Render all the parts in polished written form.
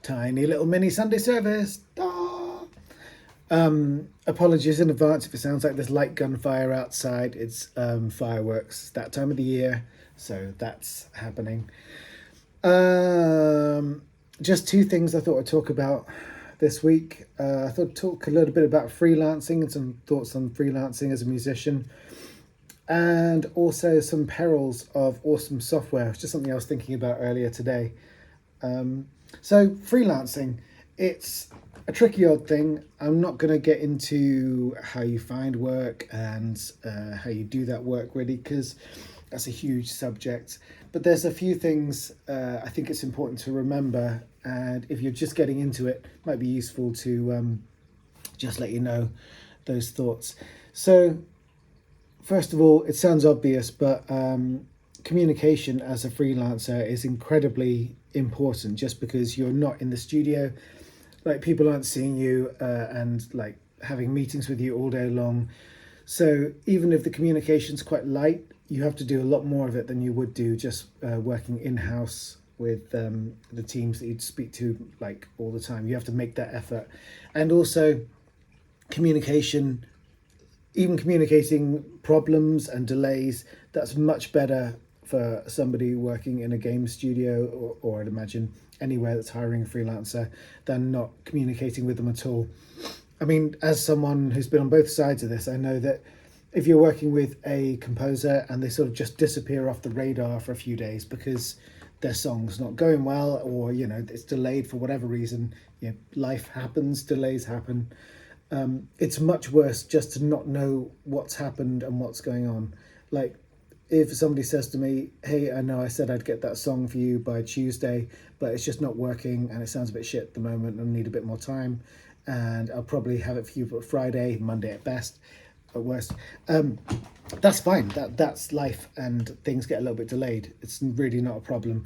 Tiny little mini Sunday service. Ah! Apologies in advance if it sounds like there's light gunfire outside. It's fireworks. It's that time of the year, so that's happening. Just two things I thought I'd talk about this week. I thought I'd talk a little bit about freelancing and some thoughts on freelancing as a musician, and also some perils of awesome software. It's just something I was thinking about earlier today. So freelancing, it's a tricky old thing. I'm not going to get into how you find work and how you do that work really, because that's a huge subject. But there's a few things I think it's important to remember, and if you're just getting into it, it might be useful to just let you know those thoughts. So first of all, it sounds obvious, but communication as a freelancer is incredibly important. Just because you're not in the studio, like people aren't seeing you and like having meetings with you all day long. So even if the communication's quite light, you have to do a lot more of it than you would do just working in-house with the teams that you'd speak to like all the time. You have to make that effort. And also communication, even communicating problems and delays, that's much better for somebody working in a game studio or I'd imagine anywhere that's hiring a freelancer than not communicating with them at all. I mean, as someone who's been on both sides of this, I know that if you're working with a composer and they sort of just disappear off the radar for a few days because their song's not going well, or, you know, it's delayed for whatever reason, you know, life happens, delays happen. It's much worse just to not know what's happened and what's going on. Like, if somebody says to me, hey, I know I said I'd get that song for you by Tuesday, but it's just not working and it sounds a bit shit at the moment and I need a bit more time, and I'll probably have it for you for Friday, Monday at best, at worst. That's fine. That's life, and things get a little bit delayed. It's really not a problem.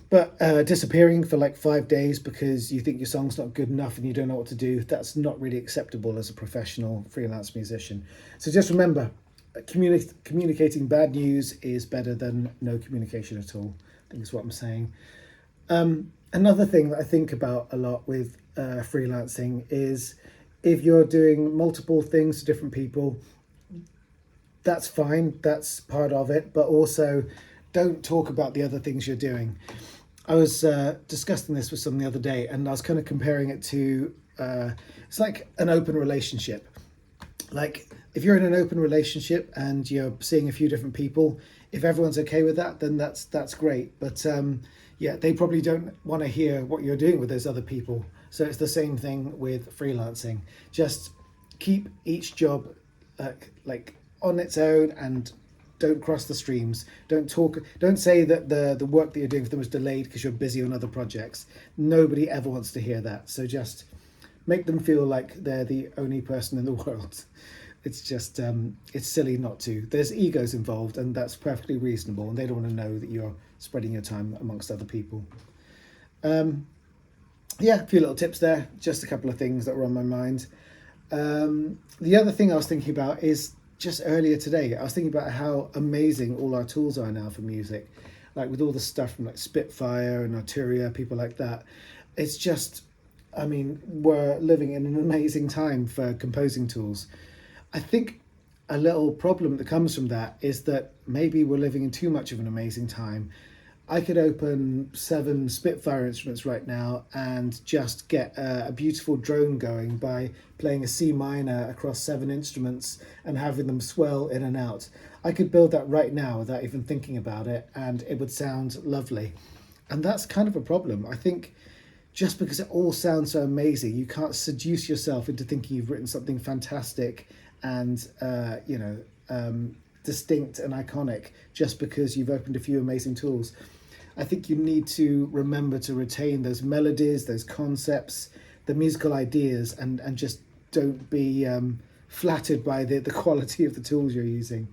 But disappearing for like 5 days because you think your song's not good enough and you don't know what to do, that's not really acceptable as a professional freelance musician. So just remember, communicating bad news is better than no communication at all, I think is what I'm saying. Another thing that I think about a lot with freelancing is if you're doing multiple things to different people, that's fine, that's part of it, but also don't talk about the other things you're doing. I was discussing this with someone the other day, and I was kind of comparing it to it's like an open relationship. Like, if you're in an open relationship and you're seeing a few different people, if everyone's okay with that, then that's great. But yeah, they probably don't want to hear what you're doing with those other people. So it's the same thing with freelancing. Just keep each job like on its own and don't cross the streams. Don't say that the work that you're doing for them was delayed because you're busy on other projects. Nobody ever wants to hear that. So just make them feel like they're the only person in the world. It's just it's silly not to. There's egos involved, and that's perfectly reasonable, and they don't want to know that you're spreading your time amongst other people. Yeah, a few little tips there, just a couple of things that were on my mind. The other thing I was thinking about is just earlier today, I was thinking about how amazing all our tools are now for music, like with all the stuff from like Spitfire and Arturia, people like that. It's just, I mean, we're living in an amazing time for composing tools. I think a little problem that comes from that is that maybe we're living in too much of an amazing time. I could open 7 Spitfire instruments right now and just get a beautiful drone going by playing a C minor across 7 instruments and having them swell in and out. I could build that right now without even thinking about it, and it would sound lovely. And that's kind of a problem. I think just because it all sounds so amazing, you can't seduce yourself into thinking you've written something fantastic and distinct and iconic just because you've opened a few amazing tools. I think you need to remember to retain those melodies, those concepts, the musical ideas, and just don't be flattered by the quality of the tools you're using.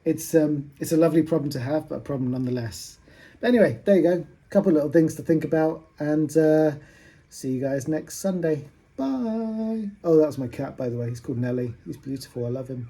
It's a lovely problem to have, but a problem nonetheless. But anyway, there you go. A couple of little things to think about, and see you guys next Sunday. Bye. Oh, that was my cat, by the way. He's called Nellie. He's beautiful. I love him.